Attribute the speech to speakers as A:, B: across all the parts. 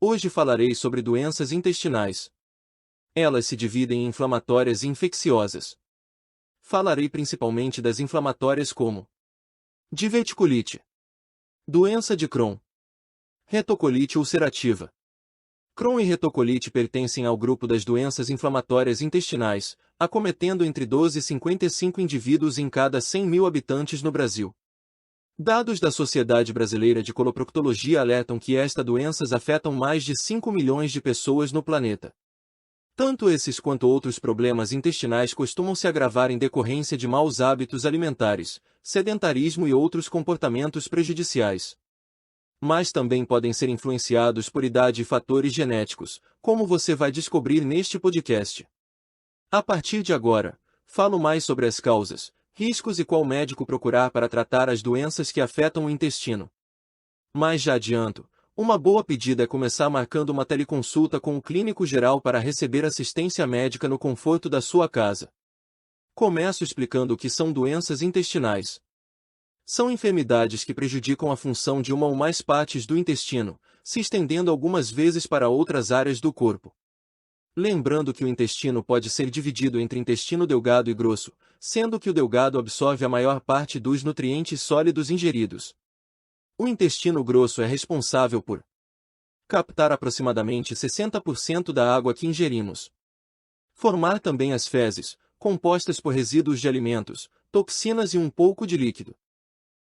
A: Hoje falarei sobre doenças intestinais. Elas se dividem em inflamatórias e infecciosas. Falarei principalmente das inflamatórias como diverticulite, doença de Crohn, retocolite ulcerativa. Crohn e retocolite pertencem ao grupo das doenças inflamatórias intestinais, acometendo entre 12 e 55 indivíduos em cada 100.000 habitantes no Brasil. Dados da Sociedade Brasileira de Coloproctologia alertam que estas doenças afetam mais de 5 milhões de pessoas no planeta. Tanto esses quanto outros problemas intestinais costumam se agravar em decorrência de maus hábitos alimentares, sedentarismo e outros comportamentos prejudiciais. Mas também podem ser influenciados por idade e fatores genéticos, como você vai descobrir neste podcast. A partir de agora, falo mais sobre as causas, riscos e qual médico procurar para tratar as doenças que afetam o intestino. Mas já adianto, uma boa pedida é começar marcando uma teleconsulta com o clínico geral para receber assistência médica no conforto da sua casa. Começo explicando o que são doenças intestinais. São enfermidades que prejudicam a função de uma ou mais partes do intestino, se estendendo algumas vezes para outras áreas do corpo. Lembrando que o intestino pode ser dividido entre intestino delgado e grosso, sendo que o delgado absorve a maior parte dos nutrientes sólidos ingeridos. O intestino grosso é responsável por captar aproximadamente 60% da água que ingerimos. Formar também as fezes, compostas por resíduos de alimentos, toxinas e um pouco de líquido.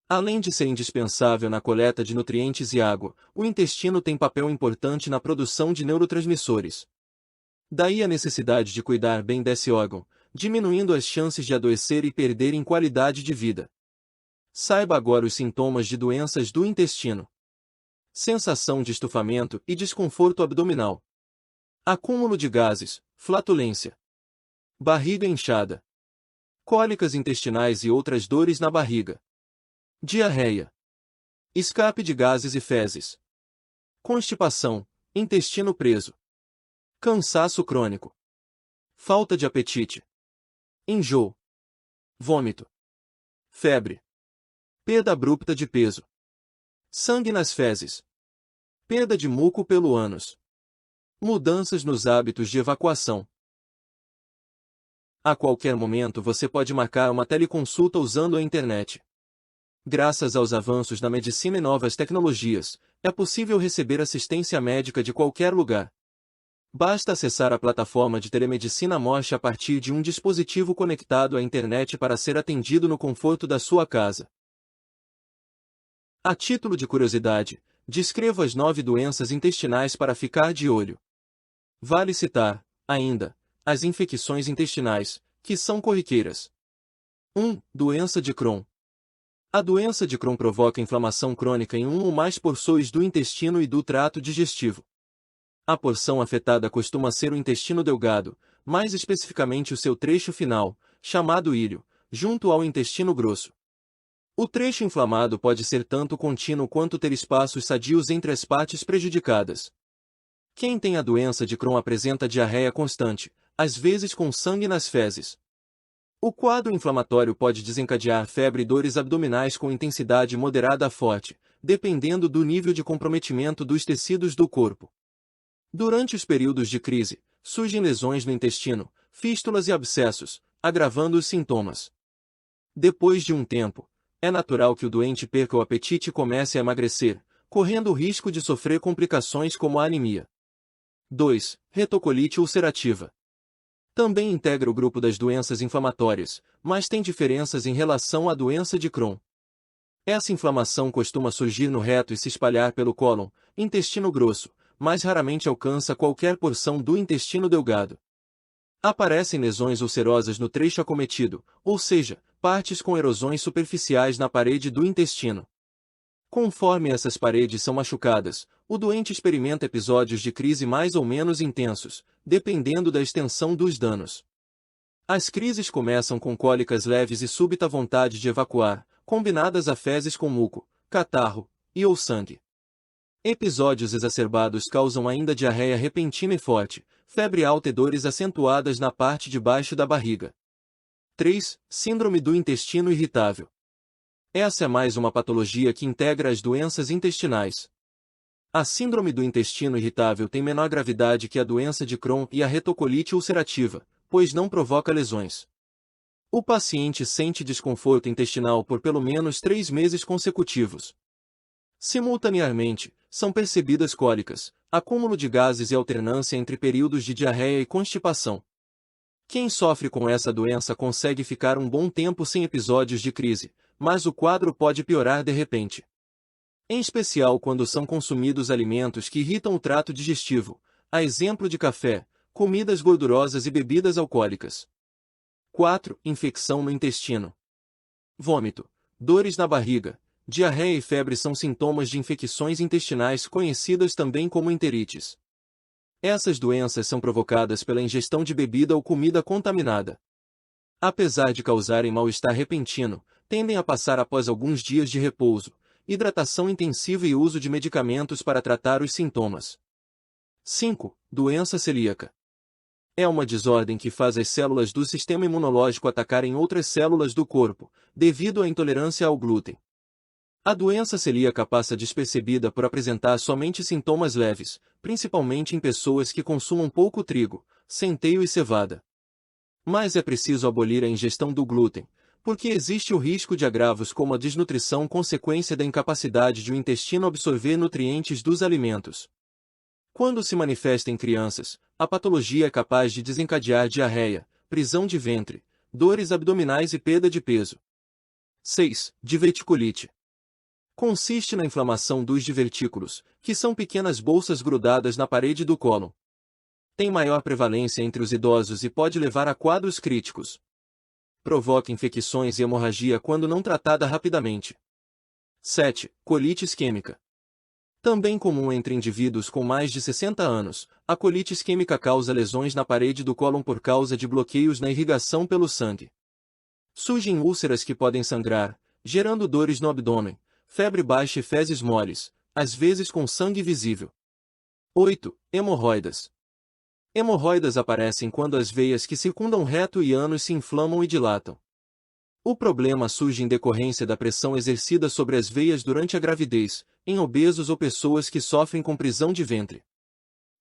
A: Além de ser indispensável na coleta de nutrientes e água, o intestino tem papel importante na produção de neurotransmissores. Daí a necessidade de cuidar bem desse órgão, diminuindo as chances de adoecer e perder em qualidade de vida. Saiba agora os sintomas de doenças do intestino. Sensação de estufamento e desconforto abdominal. Acúmulo de gases, flatulência. Barriga inchada. Cólicas intestinais e outras dores na barriga. Diarreia. Escape de gases e fezes. Constipação, intestino preso. Cansaço crônico. Falta de apetite. Enjoo. Vômito. Febre. Perda abrupta de peso. Sangue nas fezes. Perda de muco pelo ânus. Mudanças nos hábitos de evacuação. A qualquer momento você pode marcar uma teleconsulta usando a internet. Graças aos avanços na medicina e novas tecnologias, é possível receber assistência médica de qualquer lugar. Basta acessar a plataforma de telemedicina Mosh a partir de um dispositivo conectado à internet para ser atendido no conforto da sua casa. A título de curiosidade, descrevo as 9 doenças intestinais para ficar de olho. Vale citar, ainda, as infecções intestinais, que são corriqueiras. 1. Doença de Crohn. A doença de Crohn provoca inflamação crônica em um ou mais porções do intestino e do trato digestivo. A porção afetada costuma ser o intestino delgado, mais especificamente o seu trecho final, chamado íleo, junto ao intestino grosso. O trecho inflamado pode ser tanto contínuo quanto ter espaços sadios entre as partes prejudicadas. Quem tem a doença de Crohn apresenta diarreia constante, às vezes com sangue nas fezes. O quadro inflamatório pode desencadear febre e dores abdominais com intensidade moderada a forte, dependendo do nível de comprometimento dos tecidos do corpo. Durante os períodos de crise, surgem lesões no intestino, fístulas e abscessos, agravando os sintomas. Depois de um tempo, é natural que o doente perca o apetite e comece a emagrecer, correndo o risco de sofrer complicações como a anemia. 2. Retocolite ulcerativa. Também integra o grupo das doenças inflamatórias, mas tem diferenças em relação à doença de Crohn. Essa inflamação costuma surgir no reto e se espalhar pelo cólon, intestino grosso, mas raramente alcança qualquer porção do intestino delgado. Aparecem lesões ulcerosas no trecho acometido, ou seja, partes com erosões superficiais na parede do intestino. Conforme essas paredes são machucadas, o doente experimenta episódios de crise mais ou menos intensos, dependendo da extensão dos danos. As crises começam com cólicas leves e súbita vontade de evacuar, combinadas a fezes com muco, catarro e/ou sangue. Episódios exacerbados causam ainda diarreia repentina e forte, febre alta e dores acentuadas na parte de baixo da barriga. 3. Síndrome do intestino irritável. Essa é mais uma patologia que integra as doenças intestinais. A síndrome do intestino irritável tem menor gravidade que a doença de Crohn e a retocolite ulcerativa, pois não provoca lesões. O paciente sente desconforto intestinal por pelo menos 3 meses consecutivos. Simultaneamente, são percebidas cólicas, acúmulo de gases e alternância entre períodos de diarreia e constipação. Quem sofre com essa doença consegue ficar um bom tempo sem episódios de crise, mas o quadro pode piorar de repente. Em especial quando são consumidos alimentos que irritam o trato digestivo, a exemplo de café, comidas gordurosas e bebidas alcoólicas. 4. Infecção no intestino. Vômito, dores na barriga, diarreia e febre são sintomas de infecções intestinais conhecidas também como enterites. Essas doenças são provocadas pela ingestão de bebida ou comida contaminada. Apesar de causarem mal-estar repentino, tendem a passar após alguns dias de repouso, hidratação intensiva e uso de medicamentos para tratar os sintomas. 5. Doença celíaca. É uma desordem que faz as células do sistema imunológico atacarem outras células do corpo, devido à intolerância ao glúten. A doença celíaca passa despercebida por apresentar somente sintomas leves, principalmente em pessoas que consumam pouco trigo, centeio e cevada. Mas é preciso abolir a ingestão do glúten, porque existe o risco de agravos como a desnutrição consequência da incapacidade de o intestino absorver nutrientes dos alimentos. Quando se manifesta em crianças, a patologia é capaz de desencadear diarreia, prisão de ventre, dores abdominais e perda de peso. 6. Diverticulite. Consiste na inflamação dos divertículos, que são pequenas bolsas grudadas na parede do cólon. Tem maior prevalência entre os idosos e pode levar a quadros críticos. Provoca infecções e hemorragia quando não tratada rapidamente. 7. Colite isquêmica. Também comum entre indivíduos com mais de 60 anos, a colite isquêmica causa lesões na parede do cólon por causa de bloqueios na irrigação pelo sangue. Surgem úlceras que podem sangrar, gerando dores no abdômen, febre baixa e fezes moles, às vezes com sangue visível. 8. Hemorroidas. Hemorroidas aparecem quando as veias que circundam reto e ânus se inflamam e dilatam. O problema surge em decorrência da pressão exercida sobre as veias durante a gravidez, em obesos ou pessoas que sofrem com prisão de ventre.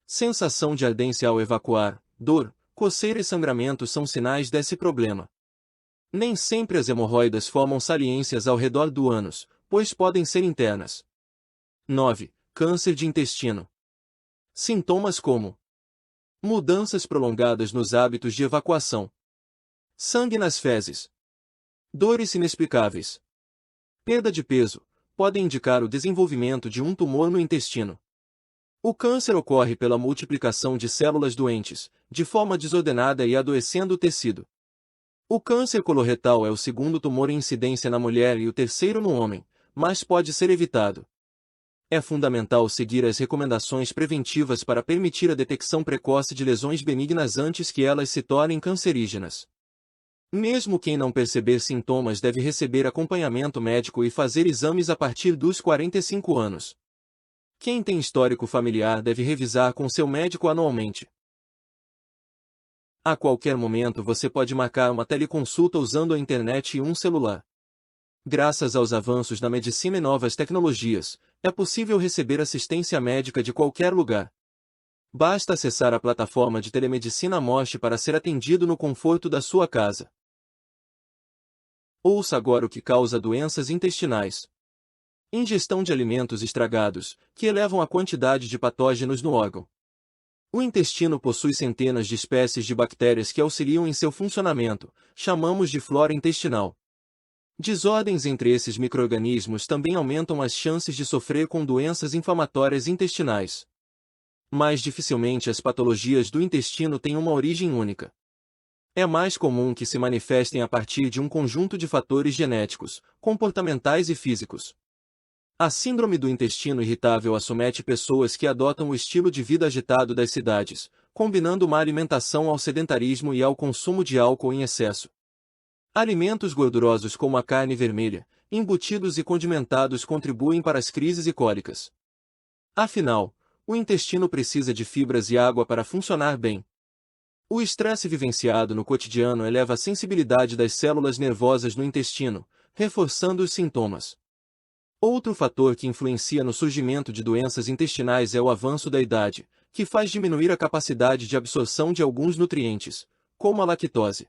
A: Sensação de ardência ao evacuar, dor, coceira e sangramento são sinais desse problema. Nem sempre as hemorroidas formam saliências ao redor do ânus, pois podem ser internas. 9. Câncer de intestino. Sintomas como mudanças prolongadas nos hábitos de evacuação, sangue nas fezes, dores inexplicáveis, perda de peso, podem indicar o desenvolvimento de um tumor no intestino. O câncer ocorre pela multiplicação de células doentes, de forma desordenada e adoecendo o tecido. O câncer coloretal é o segundo tumor em incidência na mulher e o terceiro no homem, mas pode ser evitado. É fundamental seguir as recomendações preventivas para permitir a detecção precoce de lesões benignas antes que elas se tornem cancerígenas. Mesmo quem não perceber sintomas deve receber acompanhamento médico e fazer exames a partir dos 45 anos. Quem tem histórico familiar deve revisar com seu médico anualmente. A qualquer momento você pode marcar uma teleconsulta usando a internet e um celular. Graças aos avanços na medicina e novas tecnologias, é possível receber assistência médica de qualquer lugar. Basta acessar a plataforma de telemedicina Moche para ser atendido no conforto da sua casa. Ouça agora o que causa doenças intestinais. Ingestão de alimentos estragados, que elevam a quantidade de patógenos no órgão. O intestino possui centenas de espécies de bactérias que auxiliam em seu funcionamento, chamamos de flora intestinal. Desordens entre esses micro-organismos também aumentam as chances de sofrer com doenças inflamatórias intestinais. Mas dificilmente as patologias do intestino têm uma origem única. É mais comum que se manifestem a partir de um conjunto de fatores genéticos, comportamentais e físicos. A síndrome do intestino irritável acomete pessoas que adotam o estilo de vida agitado das cidades, combinando uma alimentação ao sedentarismo e ao consumo de álcool em excesso. Alimentos gordurosos como a carne vermelha, embutidos e condimentados contribuem para as crises e cólicas. Afinal, o intestino precisa de fibras e água para funcionar bem. O estresse vivenciado no cotidiano eleva a sensibilidade das células nervosas no intestino, reforçando os sintomas. Outro fator que influencia no surgimento de doenças intestinais é o avanço da idade, que faz diminuir a capacidade de absorção de alguns nutrientes, como a lactose.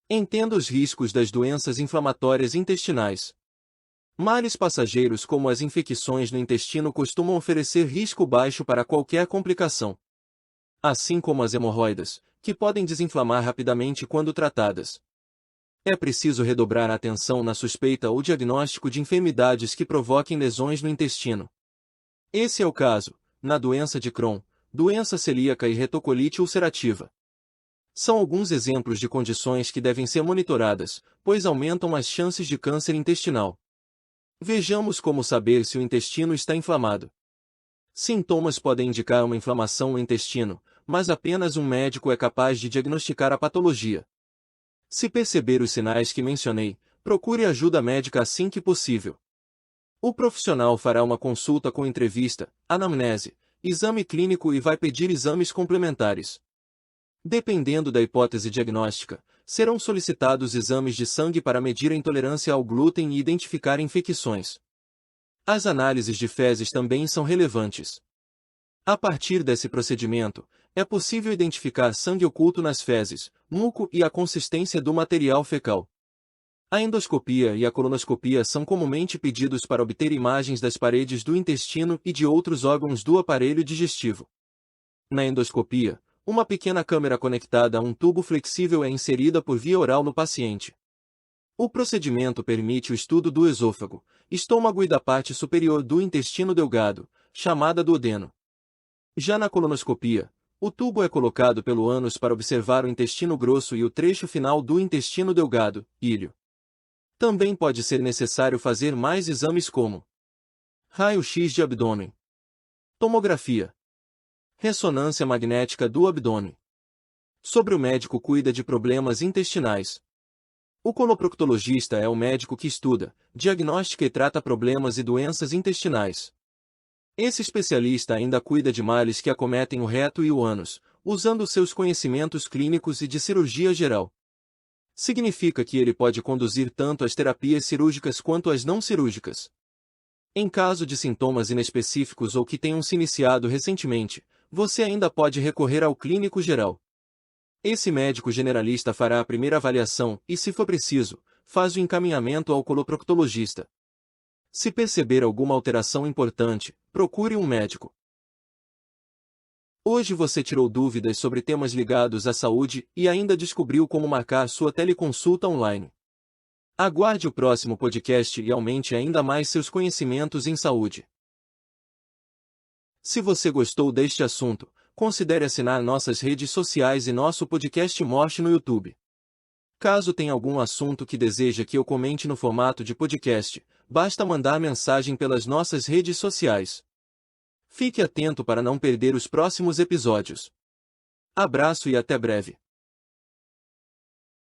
A: Entenda os riscos das doenças inflamatórias intestinais. Males passageiros como as infecções no intestino costumam oferecer risco baixo para qualquer complicação, assim como as hemorroidas, que podem desinflamar rapidamente quando tratadas. É preciso redobrar a atenção na suspeita ou diagnóstico de enfermidades que provoquem lesões no intestino. Esse é o caso, na doença de Crohn, doença celíaca e retocolite ulcerativa. São alguns exemplos de condições que devem ser monitoradas, pois aumentam as chances de câncer intestinal. Vejamos como saber se o intestino está inflamado. Sintomas podem indicar uma inflamação no intestino, mas apenas um médico é capaz de diagnosticar a patologia. Se perceber os sinais que mencionei, procure ajuda médica assim que possível. O profissional fará uma consulta com entrevista, anamnese, exame clínico e vai pedir exames complementares. Dependendo da hipótese diagnóstica, serão solicitados exames de sangue para medir a intolerância ao glúten e identificar infecções. As análises de fezes também são relevantes. A partir desse procedimento, é possível identificar sangue oculto nas fezes, muco e a consistência do material fecal. A endoscopia e a colonoscopia são comumente pedidos para obter imagens das paredes do intestino e de outros órgãos do aparelho digestivo. Na endoscopia, uma pequena câmera conectada a um tubo flexível é inserida por via oral no paciente. O procedimento permite o estudo do esôfago, estômago e da parte superior do intestino delgado, chamada duodeno. Já na colonoscopia, o tubo é colocado pelo ânus para observar o intestino grosso e o trecho final do intestino delgado, ilho. Também pode ser necessário fazer mais exames como raio-x de abdômen, tomografia, ressonância magnética do abdômen. Sobre o médico cuida de problemas intestinais. O coloproctologista é o médico que estuda, diagnostica e trata problemas e doenças intestinais. Esse especialista ainda cuida de males que acometem o reto e o ânus, usando seus conhecimentos clínicos e de cirurgia geral. Significa que ele pode conduzir tanto as terapias cirúrgicas quanto as não cirúrgicas. Em caso de sintomas inespecíficos ou que tenham se iniciado recentemente, você ainda pode recorrer ao clínico geral. Esse médico generalista fará a primeira avaliação e, se for preciso, faz o encaminhamento ao coloproctologista. Se perceber alguma alteração importante, procure um médico. Hoje você tirou dúvidas sobre temas ligados à saúde e ainda descobriu como marcar sua teleconsulta online. Aguarde o próximo podcast e aumente ainda mais seus conhecimentos em saúde. Se você gostou deste assunto, considere assinar nossas redes sociais e nosso podcast Morte no YouTube. Caso tenha algum assunto que deseja que eu comente no formato de podcast, basta mandar mensagem pelas nossas redes sociais. Fique atento para não perder os próximos episódios. Abraço e até breve.